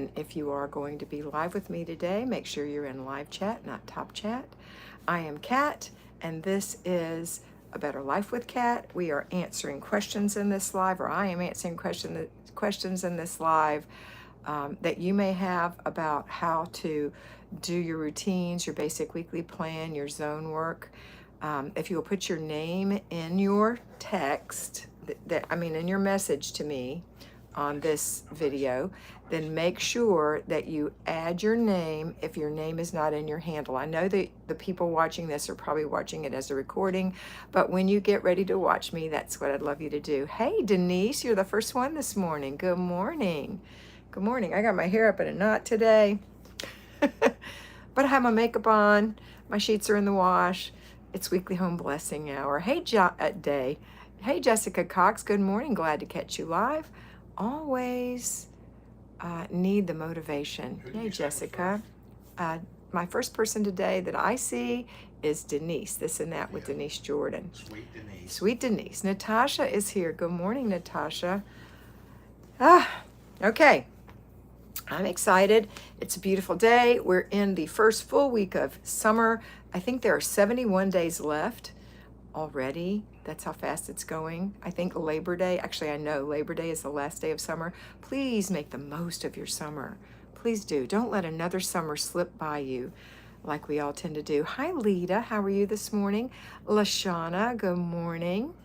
And if you are going to be live with me today, make sure you're in live chat, not top chat. I am Kat, and this is A Better Life with Kat. We are answering questions in this live, or I am answering questions in this live that you may have about how to do your routines, your basic weekly plan, your zone work. If you will put your name in your text, in your message to me on this video, then make sure that you add your name if your name is not in your handle. I know that the people watching this are probably watching it as a recording, but when you get ready to watch me, that's what I'd love you to do. Hey, Denise, you're the first one this morning. Good morning. Good morning. I got my hair up in a knot today, but I have my makeup on. My sheets are in the wash. It's weekly home blessing hour. Hey, day. Hey, Jessica Cox. Good morning. Glad to catch you live. Always need the motivation. Hey, Jessica. My first person today that I see is Denise. This and That with Denise Jordan. Sweet Denise. Sweet Denise. Natasha is here. Good morning, Natasha. Okay. I'm excited. It's a beautiful day. We're in the first full week of summer. I think there are 71 days left already. That's how fast it's going. I think Labor Day, actually I know Labor Day is the last day of summer. Please make the most of your summer. Please do. Don't let another summer slip by you like we all tend to do. Hi, Lita. How are you this morning? Lashana, good morning.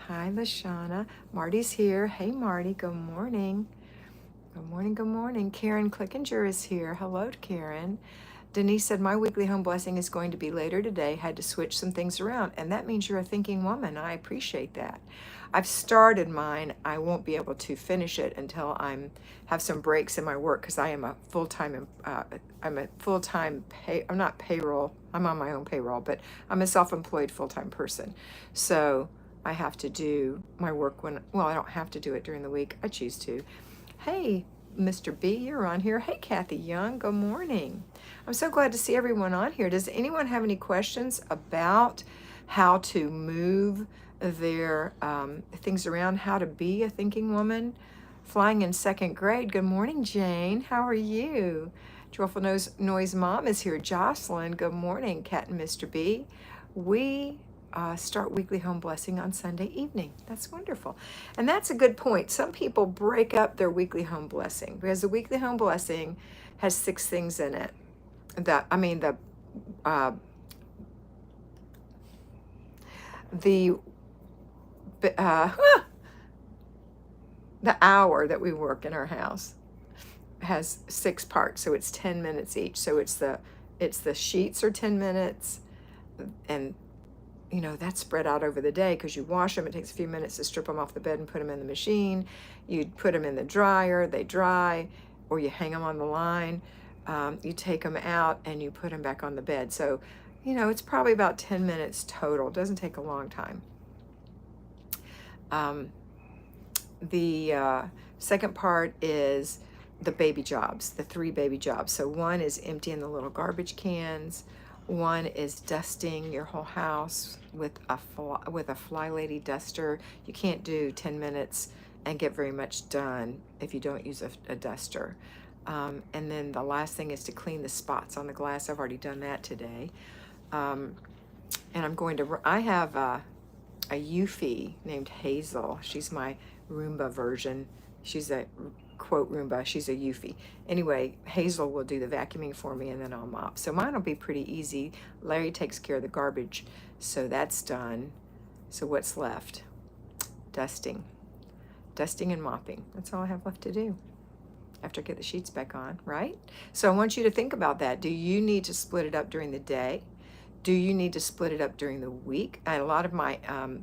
Hi, Lashana. Marty's here. Hey, Marty. Good morning. Good morning, good morning. Karen Clickinger is here. Hello, Karen. Denise said, my weekly home blessing is going to be later today. Had to switch some things around. And that means you're a thinking woman. I appreciate that. I've started mine. I won't be able to finish it until have some breaks in my work because I am a full-time, I'm not payroll. I'm on my own payroll, but I'm a self-employed full-time person. So I have to do my work I don't have to do it during the week. I choose to. Hey, Mr. B, you're on here. Hey, Kathy Young, good morning. I'm so glad to see everyone on here. Does anyone have any questions about how to move their things around, how to be a thinking woman? Flying in second grade. Good morning, Jane. How are you? Joyful Noise Mom is here. Jocelyn, good morning. Kat and Mr. B. We start weekly home blessing on Sunday evening. That's wonderful. And that's a good point. Some people break up their weekly home blessing because the weekly home blessing has 6 things in it. The hour that we work in our house has 6 parts, so it's 10 minutes each. So it's the sheets are 10 minutes, and that's spread out over the day because you wash them. It takes a few minutes to strip them off the bed and put them in the machine. You put them in the dryer, they dry, or you hang them on the line. You take them out and you put them back on the bed. So, it's probably about 10 minutes total. It doesn't take a long time. The second part is the baby jobs, the 3 baby jobs. So one is emptying the little garbage cans. One is dusting your whole house with a Flylady duster. You can't do 10 minutes and get very much done if you don't use a duster. And then the last thing is to clean the spots on the glass. I've already done that today. And I have a Eufy named Hazel. She's my Roomba version. She's a quote Roomba. She's a Eufy. Anyway, Hazel will do the vacuuming for me and then I'll mop. So mine will be pretty easy. Larry takes care of the garbage. So that's done. So what's left? Dusting. Dusting and mopping. That's all I have left to do after I get the sheets back on, right? So I want you to think about that. Do you need to split it up during the day? Do you need to split it up during the week? And a lot of my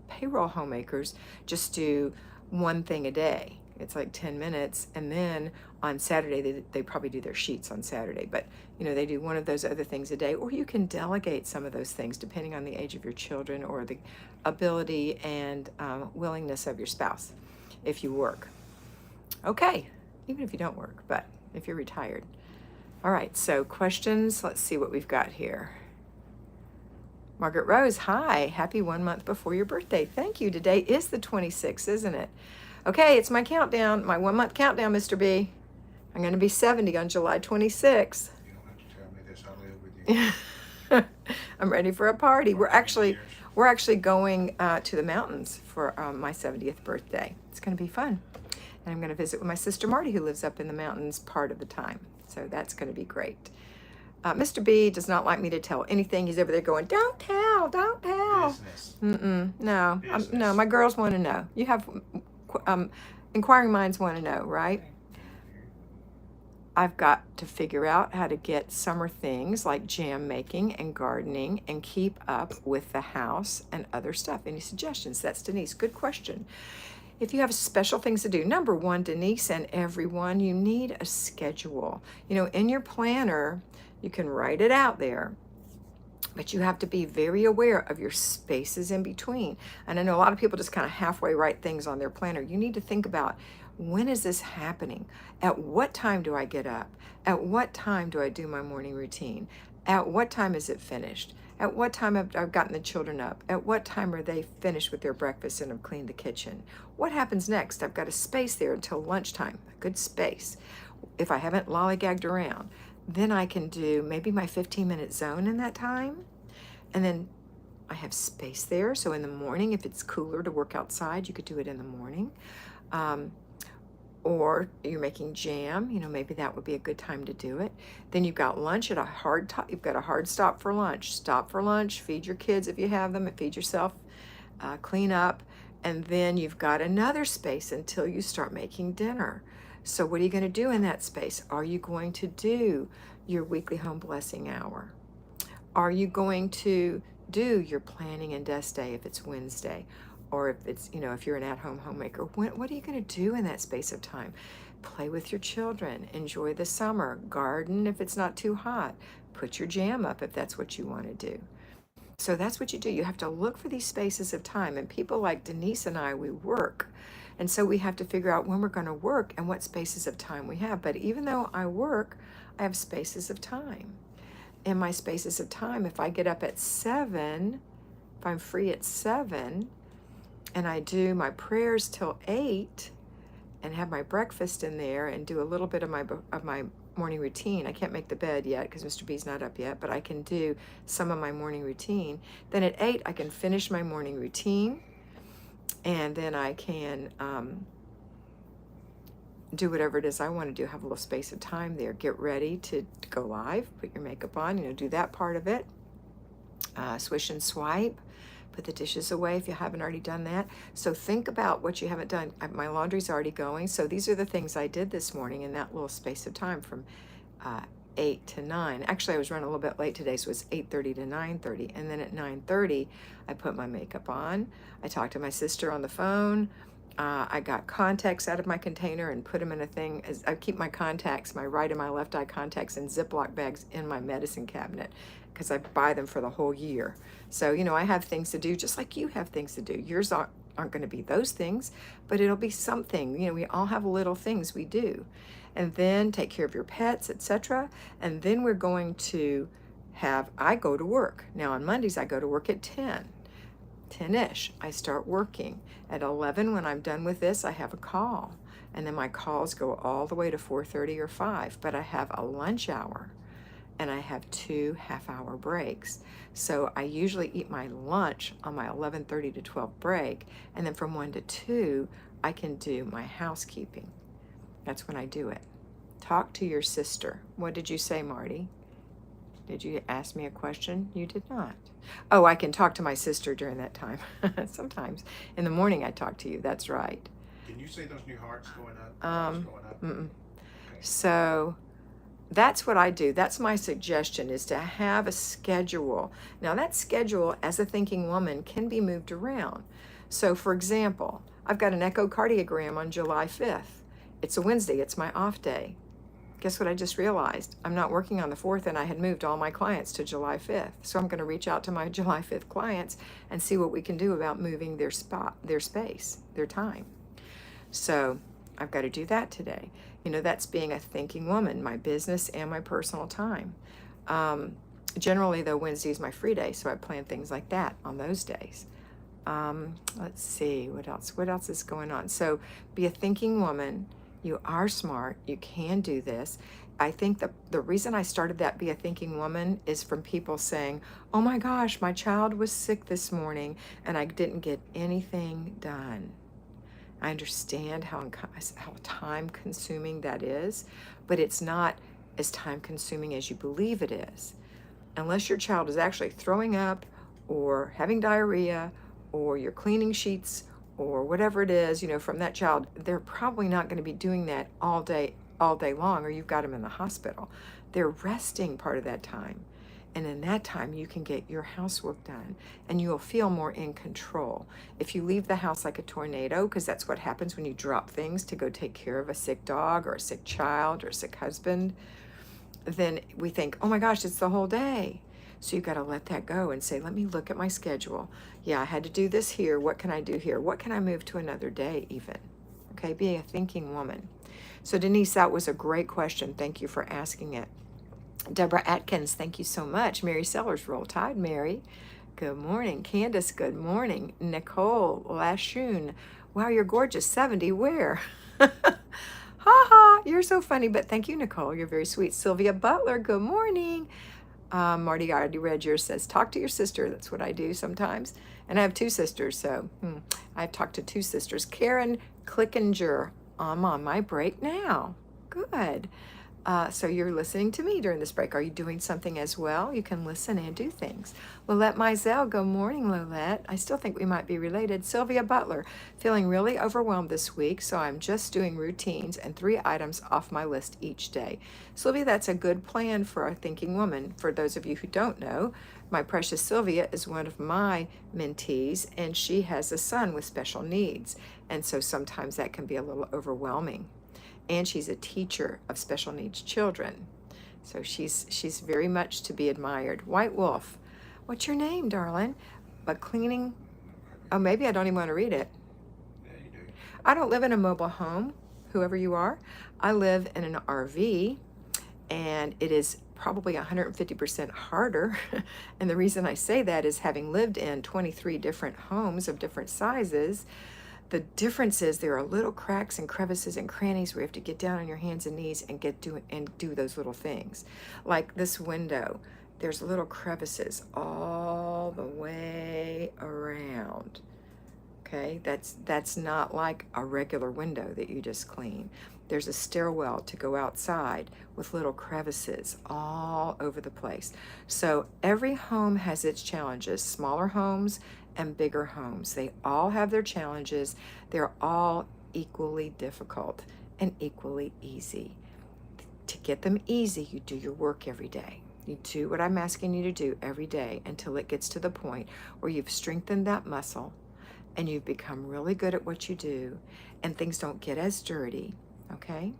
payroll homemakers just do one thing a day. It's like 10 minutes. And then on Saturday, they probably do their sheets on Saturday. But, they do one of those other things a day. Or you can delegate some of those things depending on the age of your children or the ability and willingness of your spouse if you work. Okay, even if you don't work, but if you're retired. All right, so questions. Let's see what we've got here. Margaret Rose, hi. Happy 1 month before your birthday. Thank you. Today is the 26th, isn't it? Okay, it's my countdown, my 1 month countdown, Mr. B. I'm going to be 70 on July 26th. You don't have to tell me this. I live with you. I'm ready for a party. For many years. We're actually going to the mountains for my 70th birthday. It's going to be fun. And I'm going to visit with my sister Marty, who lives up in the mountains part of the time. So that's going to be great. Mr. B does not like me to tell anything. He's over there going, don't tell, don't tell. Business. No, Business. no, my girls want to know. You have, inquiring minds want to know, right? I've got to figure out how to get summer things like jam making and gardening and keep up with the house and other stuff. Any suggestions? That's Denise. Good question. If you have special things to do, number one, Denise and everyone, you need a schedule. You know, in your planner, you can write it out there, but you have to be very aware of your spaces in between. And I know a lot of people just kind of halfway write things on their planner. You need to think about, when is this happening? At what time do I get up? At what time do I do my morning routine? At what time is it finished? At what time have I gotten the children up? At what time are they finished with their breakfast and have cleaned the kitchen? What happens next? I've got a space there until lunchtime, a good space. If I haven't lollygagged around, then I can do maybe my 15-minute zone in that time. And then I have space there. So in the morning, if it's cooler to work outside, you could do it in the morning. Or you're making jam, you know, maybe that would be a good time to do it. Then you've got lunch at a hard time. You've got a hard stop for lunch. Stop for lunch, feed your kids if you have them, and feed yourself, clean up. And then you've got another space until you start making dinner. So what are you going to do in that space? Are you going to do your weekly home blessing hour? Are you going to do your planning and desk day if it's Wednesday? Or if it's, you know, if you're an at-home homemaker, what are you going to do in that space of time? Play with your children, enjoy the summer, garden if it's not too hot, put your jam up if that's what you want to do. So that's what you do. You have to look for these spaces of time. And people like Denise and I, we work. And so we have to figure out when we're going to work and what spaces of time we have. But even though I work, I have spaces of time. In my spaces of time, if I get up at 7, if I'm free at 7, and I do my prayers till 8 and have my breakfast in there and do a little bit of my morning routine. I can't make the bed yet because Mr. B's not up yet, but I can do some of my morning routine. Then at 8, I can finish my morning routine, and then I can do whatever it is I want to do. Have a little space of time there. Get ready to go live, put your makeup on, you know, do that part of it. Swish and swipe. Put the dishes away if you haven't already done that. So think about what you haven't done. My laundry's already going. So these are the things I did this morning in that little space of time from 8 to 9. Actually, I was running a little bit late today, so it was 8:30 to 9:30. And then at 9:30, I put my makeup on. I talked to my sister on the phone. I got contacts out of my container and put them in a thing. I keep my contacts, my right and my left eye contacts, in Ziploc bags in my medicine cabinet because I buy them for the whole year. So, you know, I have things to do just like you have things to do. Yours aren't going to be those things, but it'll be something. You know, we all have little things we do. And then take care of your pets, etc. And then we're going to I go to work. Now on Mondays, I go to work at 10-ish. I start working. At 11, when I'm done with this, I have a call. And then my calls go all the way to 4:30 or 5. But I have a lunch hour. And I have 2 half-hour breaks. So I usually eat my lunch on my 11:30 to 12 break. And then from 1 to 2, I can do my housekeeping. That's when I do it. Talk to your sister. What did you say, Marty? Did you ask me a question? You did not. Oh, I can talk to my sister during that time. Sometimes. In the morning, I talk to you. That's right. Can you say those new hearts going up? Going up? Okay. Okay. So that's what I do. That's my suggestion, is to have a schedule. Now that schedule, as a thinking woman, can be moved around. So for example, I've got an echocardiogram on July 5th. It's a Wednesday. It's my off day. Guess what I just realized? I'm not working on the 4th, and I had moved all my clients to July 5th. So I'm going to reach out to my July 5th clients and see what we can do about moving their spot, their space, their time. So I've got to do that today. You know, that's being a thinking woman, my business and my personal time. Generally, though, Wednesday is my free day, so I plan things like that on those days. Let's see, what else? What else is going on? So be a thinking woman. You are smart. You can do this. I think the reason I started that Be a Thinking Woman is from people saying, oh my gosh, my child was sick this morning and I didn't get anything done. I understand how time consuming that is, but it's not as time consuming as you believe it is. Unless your child is actually throwing up or having diarrhea or you're cleaning sheets or whatever it is, from that child, they're probably not going to be doing that all day long, or you've got them in the hospital. They're resting part of that time. And in that time, you can get your housework done and you'll feel more in control. If you leave the house like a tornado, because that's what happens when you drop things to go take care of a sick dog or a sick child or a sick husband, then we think, oh my gosh, it's the whole day. So you've got to let that go and say, let me look at my schedule. Yeah, I had to do this here. What can I do here? What can I move to another day even? Okay, be a thinking woman. So Denise, that was a great question. Thank you for asking it. Deborah Atkins, thank you so much. Mary Sellers, roll tide, Mary. Good morning. Candace, good morning. Nicole Lashun, wow, you're gorgeous. 70, where? Ha ha, you're so funny, but thank you, Nicole. You're very sweet. Sylvia Butler, good morning. Marty already read yours, says, talk to your sister. That's what I do sometimes. And I have two sisters, so I've talked to two sisters. Karen Clickinger, I'm on my break now. Good. So you're listening to me during this break. Are you doing something as well? You can listen and do things. Lolette Mizell, good morning, Lolette. I still think we might be related. Sylvia Butler, feeling really overwhelmed this week, so I'm just doing routines and 3 items off my list each day. Sylvia, that's a good plan for a thinking woman. For those of you who don't know, my precious Sylvia is one of my mentees, and she has a son with special needs, and so sometimes that can be a little overwhelming. And she's a teacher of special needs children. So she's very much to be admired. White Wolf, what's your name, darling? But cleaning, oh, maybe I don't even want to read it. Yeah, you do. I don't live in a mobile home, whoever you are. I live in an RV, and it is probably 150% harder. And the reason I say that is having lived in 23 different homes of different sizes, the difference is there are little cracks and crevices and crannies where you have to get down on your hands and knees and do those little things. Like this window, there's little crevices all the way around. Okay, that's not like a regular window that you just clean. There's a stairwell to go outside with little crevices all over the place. So every home has its challenges, smaller homes and bigger homes. They all have their challenges. They're all equally difficult and equally easy. To get them easy, you do your work every day. You do what I'm asking you to do every day until it gets to the point where you've strengthened that muscle and you've become really good at what you do and things don't get as dirty, okay?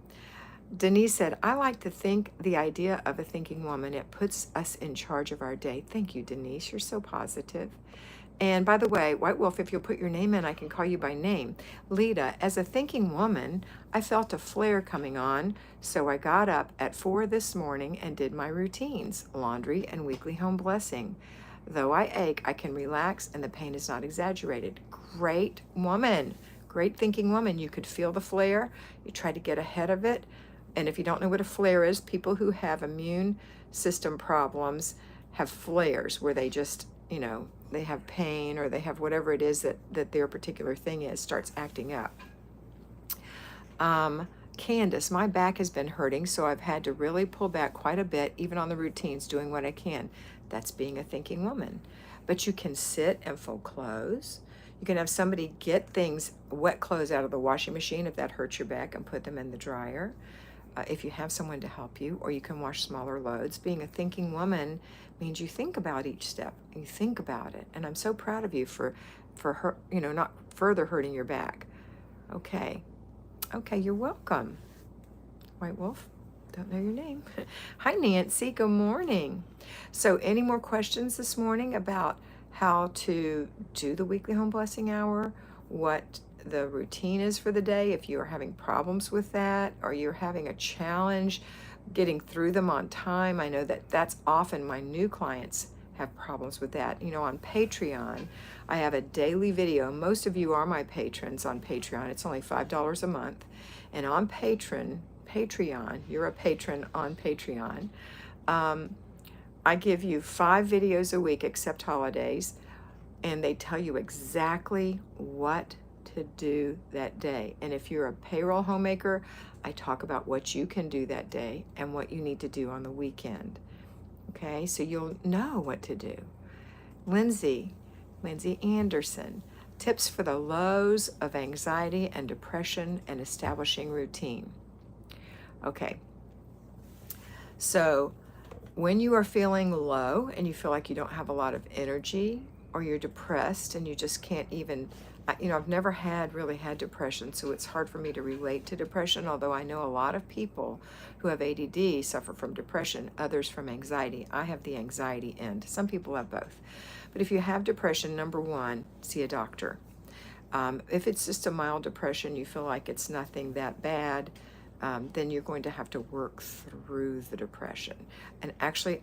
Denise said, I like to think the idea of a thinking woman, it puts us in charge of our day. Thank you, Denise. You're so positive. And by the way, White Wolf, if you'll put your name in, I can call you by name. Lita, as a thinking woman, I felt a flare coming on, so I got up at 4 this morning and did my routines, laundry and weekly home blessing. Though I ache, I can relax and the pain is not exaggerated. Great woman, great thinking woman. You could feel the flare. You try to get ahead of it. And if you don't know what a flare is, people who have immune system problems have flares where they just, they have pain or they have whatever it is that their particular thing is starts acting up. Candace, my back has been hurting, so I've had to really pull back quite a bit, even on the routines, doing what I can. That's being a thinking woman. But you can sit and fold clothes. You can have somebody get things, wet clothes out of the washing machine if that hurts your back, and put them in the dryer. If you have someone to help you, or you can wash smaller loads. Being a thinking woman means you think about each step. You think about it. And I'm so proud of you for her, not further hurting your back. Okay, you're welcome. White Wolf, don't know your name. Hi, Nancy, good morning. So any more questions this morning about how to do the weekly home blessing hour, what the routine is for the day, if you are having problems with that, or you're having a challenge getting through them on time? I know that that's often my new clients have problems with that. You know, on Patreon, I have a daily video. Most of you are my patrons on Patreon. It's only $5 a month. And on Patreon, you're a patron on Patreon. I give you 5 videos a week except holidays, and they tell you exactly what to do that day. And if you're a payroll homemaker, I talk about what you can do that day and what you need to do on the weekend. Okay, so you'll know what to do. Lindsay Anderson, tips for the lows of anxiety and depression and establishing routine. Okay, so when you are feeling low and you feel like you don't have a lot of energy, or you're depressed and you just can't even, you know, I've never really had depression, so it's hard for me to relate to depression, although I know a lot of people who have ADD suffer from depression, others from anxiety. I have the anxiety end. Some people have both. But if you have depression, number one, see a doctor. If it's just a mild depression, you feel like it's nothing that bad, then you're going to have to work through the depression. And actually,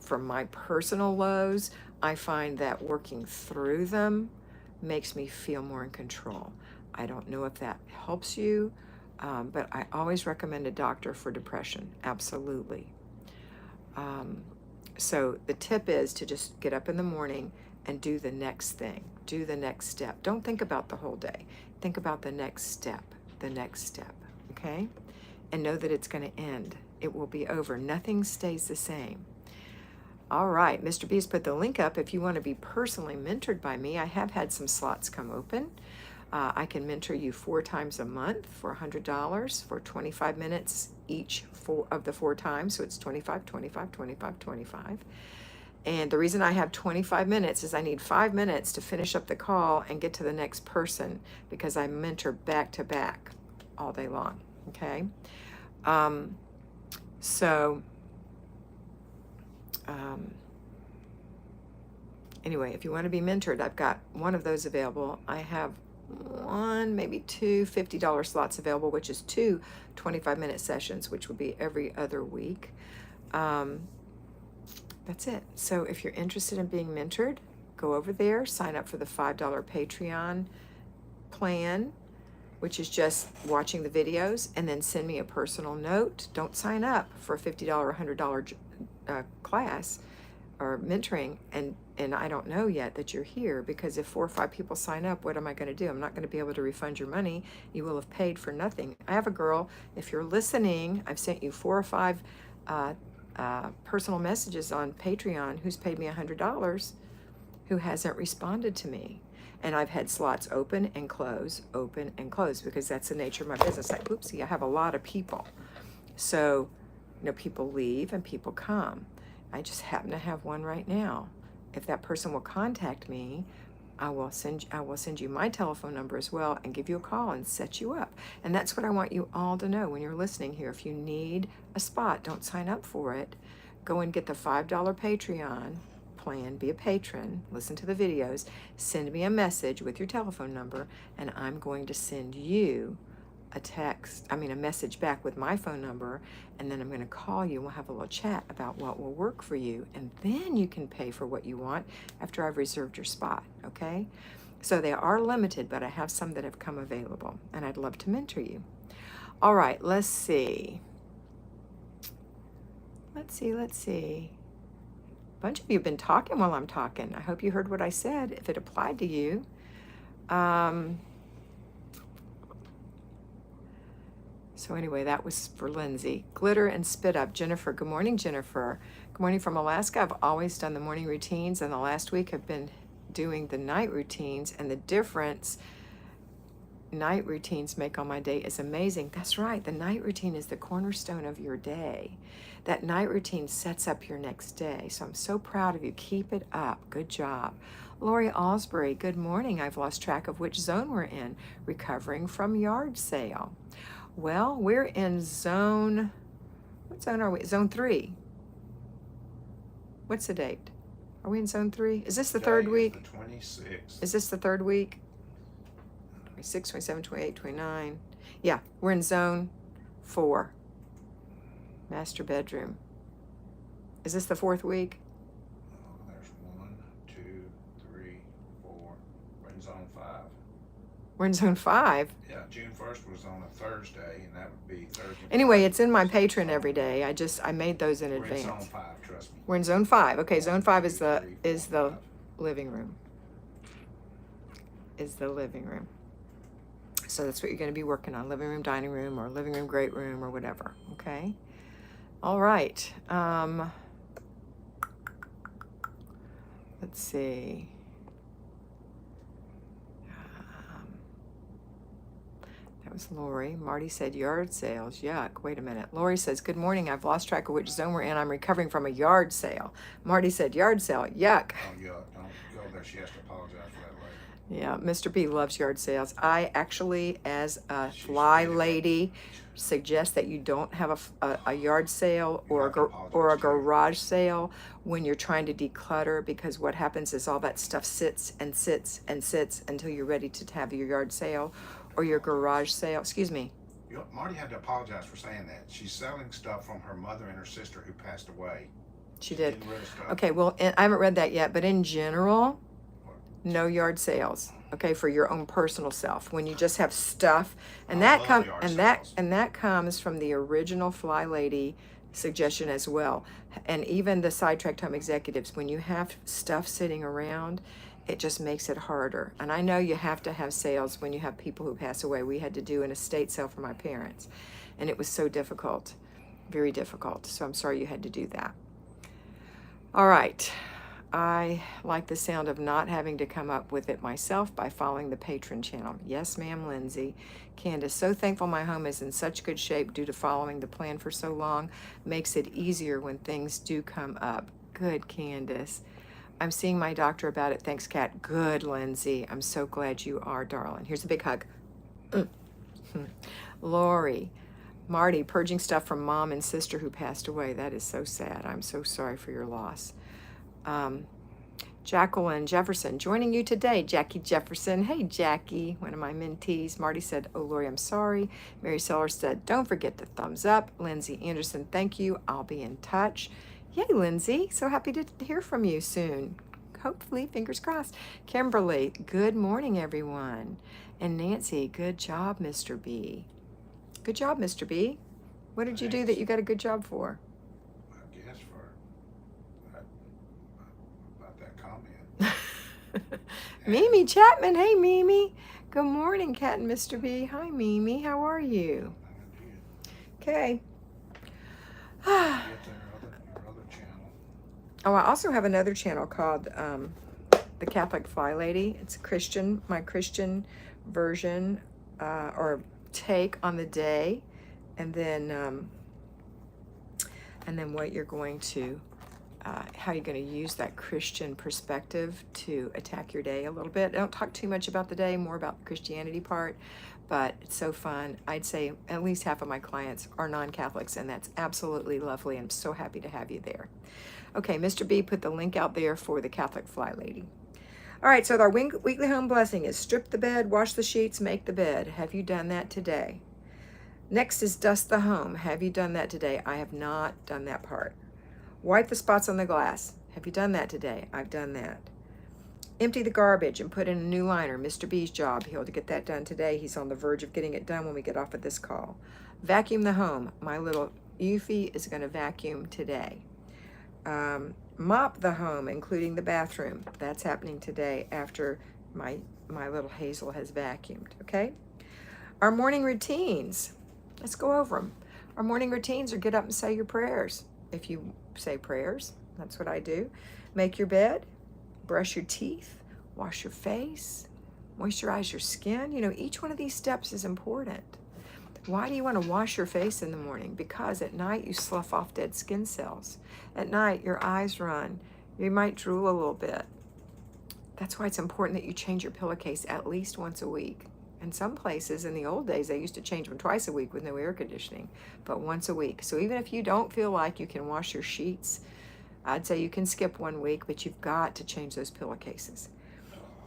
for my personal lows, I find that working through them makes me feel more in control. I don't know if that helps you, but I always recommend a doctor for depression, absolutely. So the tip is to just get up in the morning and do the next thing, do the next step. Don't think about the whole day. Think about the next step, okay? And know that it's going to end. It will be over. Nothing stays the same. All right, Mr. B's put the link up. If you want to be personally mentored by me, I have had some slots come open. I can mentor you 4 times a month for $100 for 25 minutes each of the 4 times. So it's 25, 25, 25, 25. And the reason I have 25 minutes is I need 5 minutes to finish up the call and get to the next person, because I mentor back to back all day long, okay? Anyway, if you want to be mentored, I've got one of those available. I have 1, maybe 2 $50 slots available, which is 2 25-minute sessions, which will be every other week. That's it. So if you're interested in being mentored, go over there, sign up for the $5 Patreon plan, which is just watching the videos, and then send me a personal note. Don't sign up for a $50 or $100 class or mentoring, and I don't know yet that you're here, because if 4 or 5 people sign up, what am I going to do? I'm not going to be able to refund your money. You will have paid for nothing. I have a girl, if you're listening, I've sent you 4 or 5 personal messages on Patreon who's paid me $100 who hasn't responded to me. And I've had slots open and close, because that's the nature of my business. Like, oopsie, I have a lot of people. So, you know, people leave and people come. I just happen to have one right now. If that person will contact me, I will send you my telephone number as well and give you a call and set you up. And that's what I want you all to know when you're listening here. If you need a spot, don't sign up for it. Go and get the $5 Patreon plan, be a patron, listen to the videos, send me a message with your telephone number, and I'm going to send you a message back with my phone number, and then I'm going to call you and we'll have a little chat about what will work for you, and then you can pay for what you want after I've reserved your spot, okay? So they are limited, but I have some that have come available, and I'd love to mentor you. All right, let's see. A bunch of you have been talking while I'm talking. I hope you heard what I said, if it applied to you. So anyway, that was for Lindsay. Glitter and Spit Up. Jennifer, good morning, Jennifer. Good morning from Alaska. I've always done the morning routines, and the last week I've been doing the night routines, and the difference night routines make on my day is amazing. That's right, the night routine is the cornerstone of your day. That night routine sets up your next day. So I'm so proud of you. Keep it up. Good job. Lori Alsbury, good morning. I've lost track of which zone we're in. Recovering from yard sale. Well, we're in zone, what zone are we? Zone 3. What's the date? Are we in zone 3? Is this the third week? The 26th. Is this the third week? 26, 27, 28, 29. Yeah, we're in zone 4. Master bedroom. Is this the 4th week? Oh, there's We're in zone 5. Yeah, June 1st was on a Thursday, and that would be Thursday. Anyway, Friday. it's in my So patron it's every on- day. I made those in We're in zone advance. 5, trust me. We're in zone 5. Okay, zone 5 is 2, the 3, 4, 5. living room. Is the living room. So that's what you're going to be working on: living room, dining room, or living room, great room, or whatever. Okay. All right. Let's see. That was Lori. Marty said yard sales. Yuck. Wait a minute. Lori says, good morning. I've lost track of which zone we're in. I'm recovering from a yard sale. Marty said yard sale. Yuck. Oh, yeah, don't go there. She has to apologize for that later. Yeah, Mr. B loves yard sales. I actually, as a She's fly really lady, suggest that you don't have a yard sale You or have to a apologize, too. garage sale when you're trying to declutter, because what happens is all that stuff sits and sits and sits until you're ready to have your yard sale or your garage sale. Excuse me. You know, Marty had to apologize for saying that. She's selling stuff from her mother and her sister who passed away. She did. Getting rid of stuff. Okay, well, I haven't read that yet, but in general, no yard sales. Okay, for your own personal self. When you just have stuff, and I love yard sales. that comes from the original Flylady suggestion as well. And even the sidetracked home executives, when you have stuff sitting around, it just makes it harder. And I know you have to have sales when you have people who pass away. We had to do an estate sale for my parents, and it was so difficult, very difficult. So I'm sorry you had to do that. All right. I like the sound of not having to come up with it myself by following the patron channel. Yes, ma'am, Lindsay. Candace, so thankful my home is in such good shape due to following the plan for so long. Makes it easier when things do come up. Good, Candace. I'm seeing my doctor about it. Thanks, Kat. Good, Lindsay. I'm so glad you are, darling. Here's a big hug. Lori. Marty, purging stuff from mom and sister who passed away. That is so sad. I'm so sorry for your loss. Jacqueline Jefferson, joining you today. Jackie Jefferson. Hey, Jackie, one of my mentees. Marty said, oh, Lori, I'm sorry. Mary Sellers said, don't forget the thumbs up. Lindsay Anderson, thank you. I'll be in touch. Yay, Lindsay. So happy to hear from you soon. Hopefully, fingers crossed. Kimberly, good morning, everyone. And Nancy, good job, Mr. B. Good job, Mr. B. What did you do that you got a good job for? I guess about that comment. Mimi Chapman. Hey, Mimi. Good morning, Kat and Mr. B. Hi, Mimi. How are you? Okay. Get to your other channel. Oh, I also have another channel called The Catholic Flylady. It's Christian, my Christian version or take on the day, and then what you're going to how you're going to use that Christian perspective to attack your day a little bit. I don't talk too much about the day, more about the Christianity part, but it's so fun. I'd say at least half of my clients are non-Catholics, and that's absolutely lovely. I'm so happy to have you there. Okay, Mr. B put the link out there for the Catholic Flylady. All right, so our weekly home blessing is strip the bed, wash the sheets, make the bed. Have you done that today? Next is dust the home. Have you done that today? I have not done that part. Wipe the spots on the glass. Have you done that today? I've done that. Empty the garbage and put in a new liner. Mr. B's job. He'll get that done today. He's on the verge of getting it done when we get off of this call. Vacuum the home. My little Eufy is going to vacuum today. Mop the home, including the bathroom. That's happening today after my little Hazel has vacuumed, okay? Our morning routines. Let's go over them. Our morning routines are get up and say your prayers. If you say prayers, that's what I do. Make your bed, brush your teeth, wash your face, moisturize your skin. You know, each one of these steps is important. Why do you want to wash your face in the morning? Because at night you slough off dead skin cells. At night your eyes run. You might drool a little bit. That's why it's important that you change your pillowcase at least once a week. In some places in the old days, they used to change them twice a week with no air conditioning, but once a week. So even if you don't feel like you can wash your sheets, I'd say you can skip 1 week, but you've got to change those pillowcases.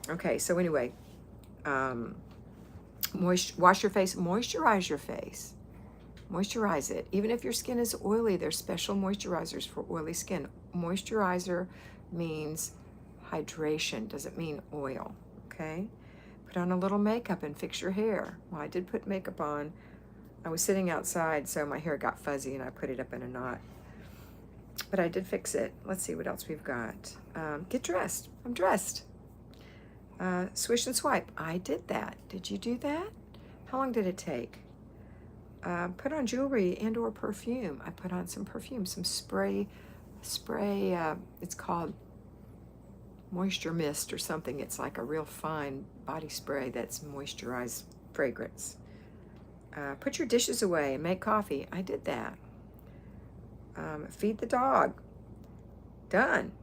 Okay, so anyway, wash your face, moisturize your face. Moisturize it. Even if your skin is oily, there's special moisturizers for oily skin. Moisturizer means hydration, doesn't mean oil, okay? Put Put on a little makeup and fix your hair. Well, I did put makeup on. I was sitting outside, so my hair got fuzzy and I put it up in a knot. But I did fix it. Let's see what else we've got. Get dressed. I'm dressed. Swish and swipe. I did that. Did you do that? How long did it take? Put on jewelry and or perfume. I put on some perfume, some spray, it's called moisture mist or something. It's like a real fine body spray that's moisturized fragrance. Put your dishes away and make coffee. I did that. Feed the dog. Done.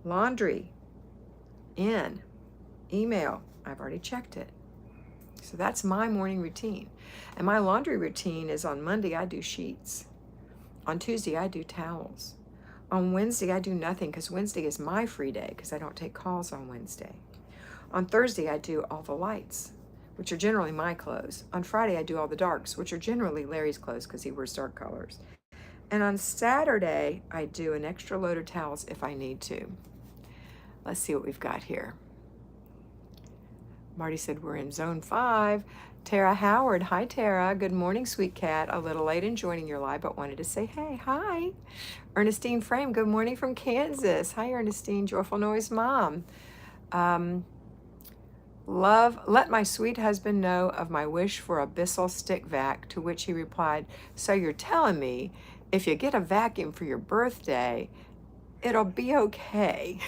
Laundry. In. Email. I've already checked it. So that's my morning routine. And my laundry routine is on Monday, I do sheets. On Tuesday, I do towels. On Wednesday, I do nothing because Wednesday is my free day because I don't take calls on Wednesday. On Thursday, I do all the lights, which are generally my clothes. On Friday, I do all the darks, which are generally Larry's clothes because he wears dark colors. And on Saturday, I do an extra load of towels if I need to. Let's see what we've got here. Marty said we're in zone 5. Tara Howard. Hi, Tara. Good morning, sweet cat. A little late in joining your live, but wanted to say hey. Hi. Ernestine Frame. Good morning from Kansas. Hi, Ernestine. Joyful Noise Mom. Love, let my sweet husband know of my wish for a Bissell stick vac, to which he replied, so you're telling me if you get a vacuum for your birthday, it'll be okay.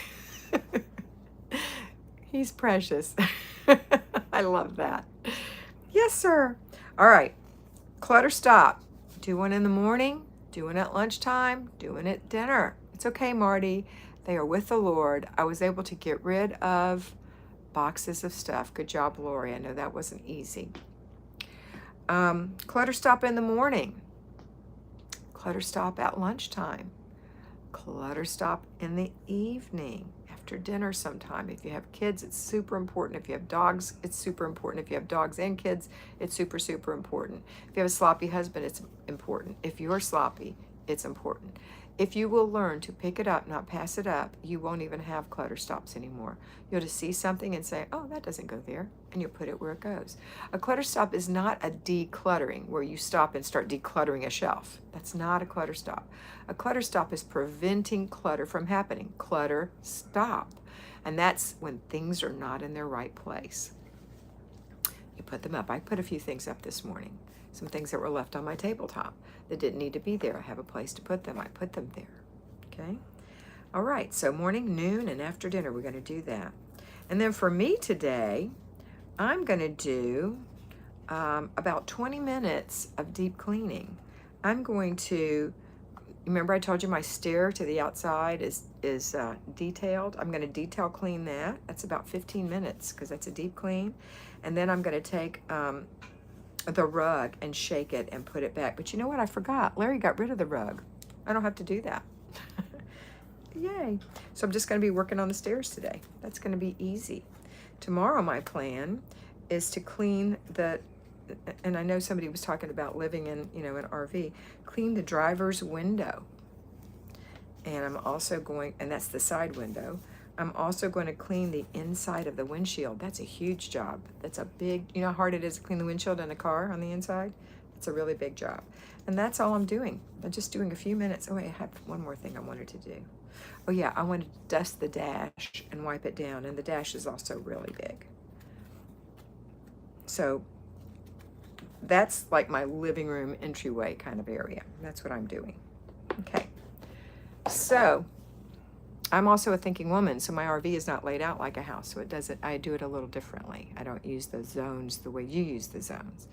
He's precious. I love that. Yes, sir. All right. Clutter stop. Do one in the morning, do one at lunchtime, do one at dinner. It's okay, Marty. They are with the Lord. I was able to get rid of boxes of stuff. Good job, Lori. I know that wasn't easy. Clutter stop in the morning. Clutter stop at lunchtime. Clutter stop in the evening, after dinner sometime. If you have kids, it's super important. If you have dogs, it's super important. If you have dogs and kids, it's super, super important. If you have a sloppy husband, it's important. If you're sloppy, it's important. If you will learn to pick it up, not pass it up, you won't even have clutter stops anymore. You'll just see something and say, oh, that doesn't go there, and you'll put it where it goes. A clutter stop is not a decluttering, where you stop and start decluttering a shelf. That's not a clutter stop. A clutter stop is preventing clutter from happening. Clutter stop. And that's when things are not in their right place. You put them up. I put a few things up this morning. Some things that were left on my tabletop that didn't need to be there. I have a place to put them. I put them there. Okay? All right. So morning, noon, and after dinner, we're going to do that. And then for me today, I'm going to do about 20 minutes of deep cleaning. I'm going to, remember I told you my stair to the outside is detailed. I'm going to detail clean that. That's about 15 minutes because that's a deep clean. And then I'm going to take the rug and shake it and put it back. But you know what? I forgot. Larry got rid of the rug. I don't have to do that. Yay. So I'm just going to be working on the stairs today. That's going to be easy. Tomorrow my plan is to clean the, and I know somebody was talking about living in, an RV, clean the driver's window. And I'm also going, and that's the side window. I'm also going to clean the inside of the windshield. That's a huge job. That's a big, you know how hard it is to clean the windshield in a car on the inside? It's a really big job. And that's all I'm doing. I'm just doing a few minutes. Oh, wait, I have one more thing I wanted to do. Oh yeah, I wanted to dust the dash and wipe it down. And the dash is also really big. So that's like my living room entryway kind of area. That's what I'm doing. Okay. So I'm also a thinking woman, so my RV is not laid out like a house, so I do it a little differently. I don't use the zones the way you use the zones.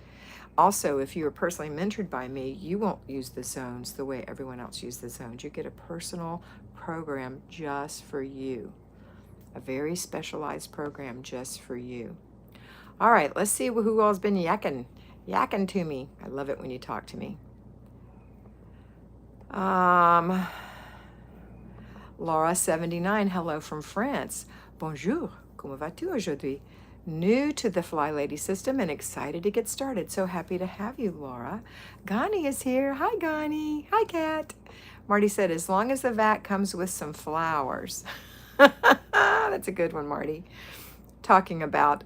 Also, if you are personally mentored by me, you won't use the zones the way everyone else uses the zones. You get a personal program just for you, a very specialized program just for you. All right, let's see who all's been yakking to me. I love it when you talk to me. Laura 79, hello from France. Bonjour, comment vas-tu aujourd'hui? New to the Flylady system and excited to get started. So happy to have you, Laura. Gani is here. Hi, Gani. Hi, Kat. Marty said, as long as the vac comes with some flowers. That's a good one, Marty. Talking about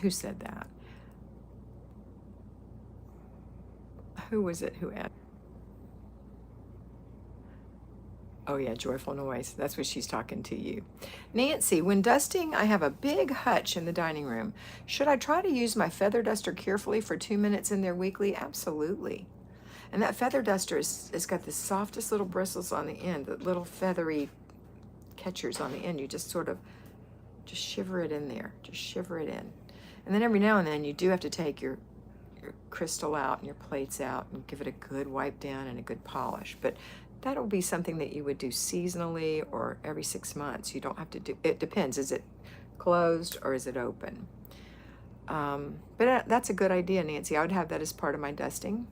Who said that? Who was it who asked? Oh yeah, joyful noise. That's what she's talking to you. Nancy, when dusting, I have a big hutch in the dining room. Should I try to use my feather duster carefully for 2 minutes in there weekly? Absolutely. And that feather duster is got the softest little bristles on the end, the little feathery catchers on the end. You just sort of just shiver it in there. Just shiver it in. And then every now and then you do have to take your crystal out and your plates out and give it a good wipe down and a good polish. But that'll be something that you would do seasonally or every 6 months. You don't have to do it. Depends. Is it closed or is it open? But that's a good idea, Nancy. I would have that as part of my dusting.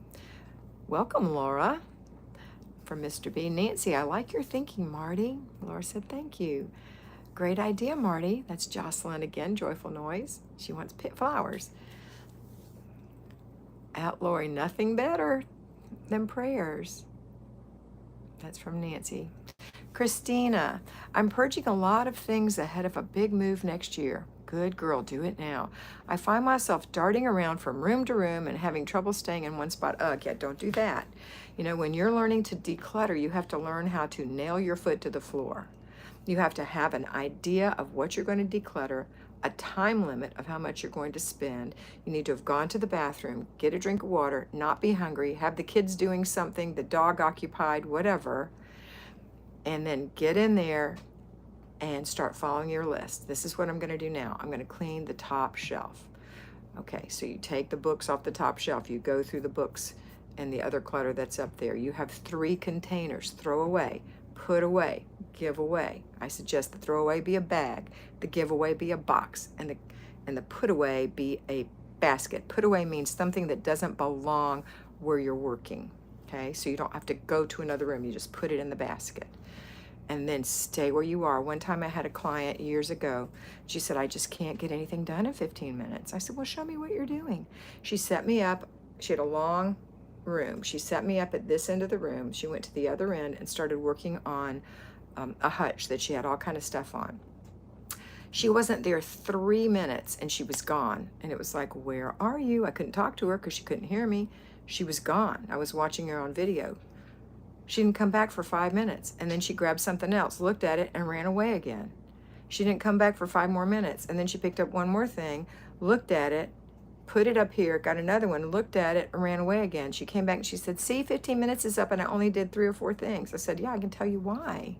Welcome, Laura, from Mr. B. Nancy, I like your thinking, Marty. Laura said, thank you. Great idea, Marty. That's Jocelyn again, joyful noise. She wants pit flowers. Out, Lori, nothing better than prayers. That's from Nancy. Christina, I'm purging a lot of things ahead of a big move next year. Good girl, do it now. I find myself darting around from room to room and having trouble staying in one spot. Ugh, yeah, don't do that. You know, when you're learning to declutter, you have to learn how to nail your foot to the floor. You have to have an idea of what you're going to declutter, a time limit of how much you're going to spend. You need to have gone to the bathroom, get a drink of water, not be hungry, have the kids doing something, the dog occupied, whatever, and then get in there and start following your list. This is what I'm going to do now. I'm going to clean the top shelf. Okay, so you take the books off the top shelf. You go through the books and the other clutter that's up there. You have 3 containers. Throw away, put away, give away. I suggest the throw away be a bag, the giveaway be a box, and the put away be a basket. Put away means something that doesn't belong where you're working. Okay, so you don't have to go to another room. You just put it in the basket. And then stay where you are. One time I had a client years ago. She said, I just can't get anything done in 15 minutes. I said, well, show me what you're doing. She set me up. She had a long room. She set me up at this end of the room. She went to the other end and started working on a hutch that she had all kind of stuff on. She wasn't there 3 minutes and she was gone. And it was like, where are you? I couldn't talk to her because she couldn't hear me. She was gone. I was watching her on video. She didn't come back for 5 minutes, and then she grabbed something else, looked at it, and ran away again. She didn't come back for 5 more minutes, and then she picked up one more thing, looked at it, put it up here, got another one, looked at it, and ran away again. She came back and she said, see, 15 minutes is up, and I only did 3 or 4 things. I said, yeah, I can tell you why.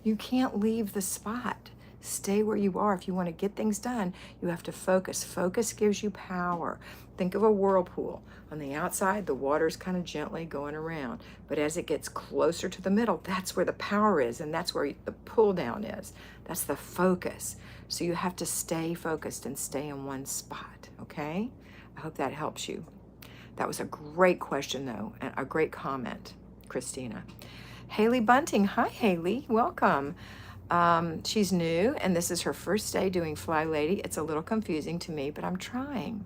You can't leave the spot. Stay where you are. If you want to get things done, you have to focus. Focus gives you power. Think of a whirlpool. On the outside, the water's kind of gently going around. But as it gets closer to the middle, that's where the power is, and that's where the pull down is. That's the focus. So you have to stay focused and stay in one spot, okay? I hope that helps you. That was a great question, though, and a great comment, Christina. Haley Bunting. Hi, Haley. Welcome. She's new, and this is her first day doing Flylady. It's a little confusing to me, but I'm trying.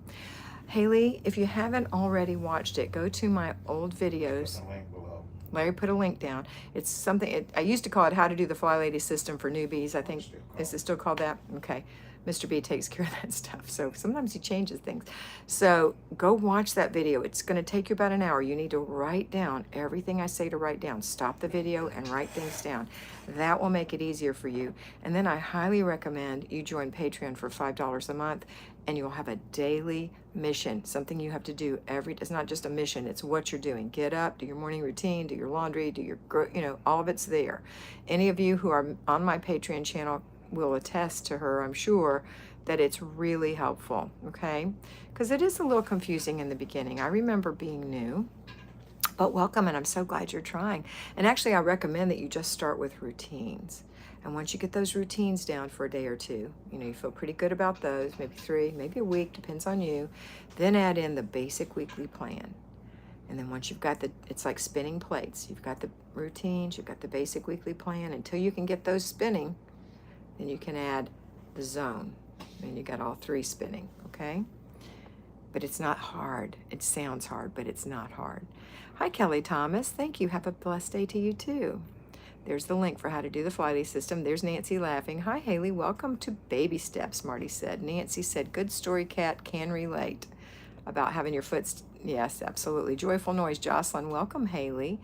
Haley, if you haven't already watched it, go to my old videos. Put the link below. Larry put a link down. It's something, I used to call it How to Do the Flylady System for Newbies. I think, is it still called that? Okay. Mr. B takes care of that stuff. So sometimes he changes things. So go watch that video. It's going to take you about an hour. You need to write down everything I say to write down. Stop the video and write things down. That will make it easier for you. And then I highly recommend you join Patreon for $5 a month, and you'll have a daily mission, something you have to do it's not just a mission, it's what you're doing. Get up, do your morning routine, do your laundry, do your, all of it's there. Any of you who are on my Patreon channel will attest to her, I'm sure, that it's really helpful, okay? Because it is a little confusing in the beginning. I remember being new, but welcome, and I'm so glad you're trying. And actually, I recommend that you just start with routines. And once you get those routines down for a day or two, you feel pretty good about those, maybe 3, maybe a week, depends on you, then add in the basic weekly plan. And then once you've got it's like spinning plates. You've got the routines, you've got the basic weekly plan. Until you can get those spinning, then you can add the zone. And you got all 3 spinning, okay? But it's not hard. It sounds hard, but it's not hard. Hi, Kelly Thomas. Thank you. Have a blessed day to you, too. There's the link for how to do the Flylady system. There's Nancy laughing. Hi, Haley. Welcome to Baby Steps, Marty said. Nancy said, good story, Kat. Can relate. About having your foot... Yes, absolutely. Joyful noise. Jocelyn, welcome, Haley.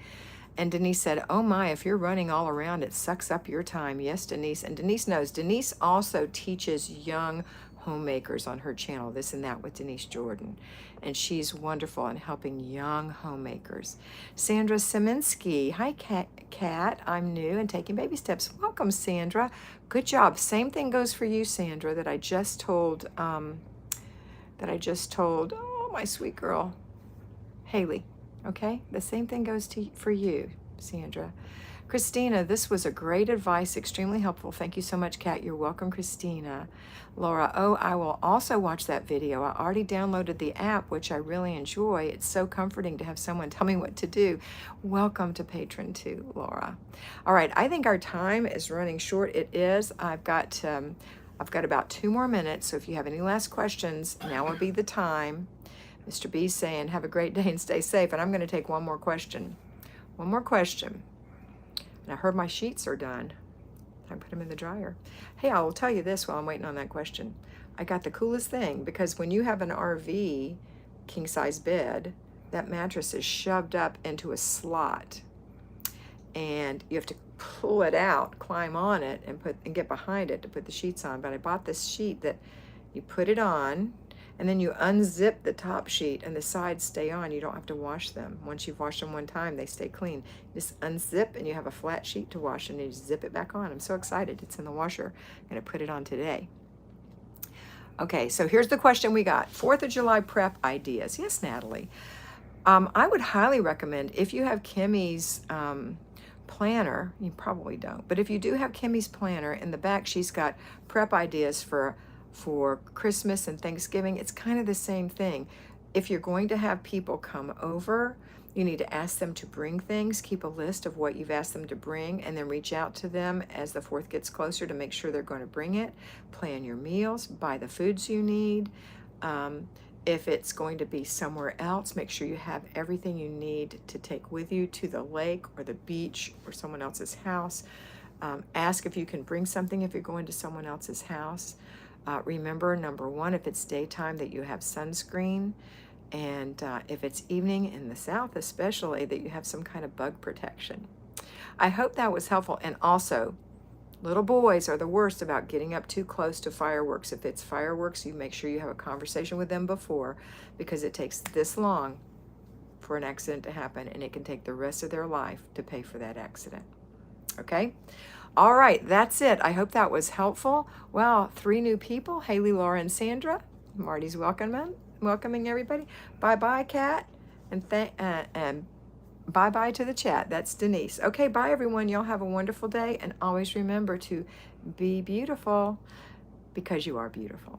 And Denise said, oh my, if you're running all around, it sucks up your time. Yes, Denise. And Denise knows. Denise also teaches young homemakers on her channel, This and That with Denise Jordan. And she's wonderful in helping young homemakers. Sandra Seminsky. Hi, Kat. I'm new and taking baby steps. Welcome, Sandra. Good job. Same thing goes for you, Sandra, that I just told, oh, my sweet girl, Haley. Okay, the same thing goes for you, Sandra. Christina, this was a great advice, extremely helpful. Thank you so much, Kat. You're welcome, Christina. Laura, oh, I will also watch that video. I already downloaded the app, which I really enjoy. It's so comforting to have someone tell me what to do. Welcome to Patron too, Laura. All right, I think our time is running short. It is. I've got about 2 more minutes, so if you have any last questions, now would be the time. Mr. B saying, have a great day and stay safe. And I'm going to take one more question. One more question. And I heard my sheets are done. I put them in the dryer. Hey, I will tell you this while I'm waiting on that question. I got the coolest thing, because when you have an RV king-size bed, that mattress is shoved up into a slot. And you have to pull it out, climb on it, and get behind it to put the sheets on. But I bought this sheet that you put it on, and then you unzip the top sheet and the sides stay on. You don't have to wash them. Once you've washed them one time, they stay clean. Just unzip and you have a flat sheet to wash, and you just zip it back on. I'm so excited. It's in the washer. I'm gonna put it on today. Okay, so here's the question we got. 4th of July prep ideas. Yes, Natalie. I would highly recommend, if you have Kimmy's planner, you probably don't, but if you do have Kimmy's planner, in the back she's got prep ideas for Christmas and Thanksgiving. It's kind of the same thing. If you're going to have people come over, you need to ask them to bring things. Keep a list of what you've asked them to bring, and then reach out to them as the 4th gets closer to make sure they're going to bring it. Plan your meals, buy the foods you need. If it's going to be somewhere else, make sure you have everything you need to take with you to the lake or the beach or someone else's house. Ask if you can bring something if you're going to someone else's house. Remember, number 1, if it's daytime, that you have sunscreen, and if it's evening in the South especially, that you have some kind of bug protection. I hope that was helpful. And also, little boys are the worst about getting up too close to fireworks. If it's fireworks, you make sure you have a conversation with them before, because it takes this long for an accident to happen, and it can take the rest of their life to pay for that accident. Okay? All right, that's it. I hope that was helpful. Well, 3 new people, Haley, Laura, and Sandra. Marty's welcoming everybody. Bye-bye, Kat, and bye-bye to the chat. That's Denise. Okay, bye, everyone. Y'all have a wonderful day, and always remember to be beautiful, because you are beautiful.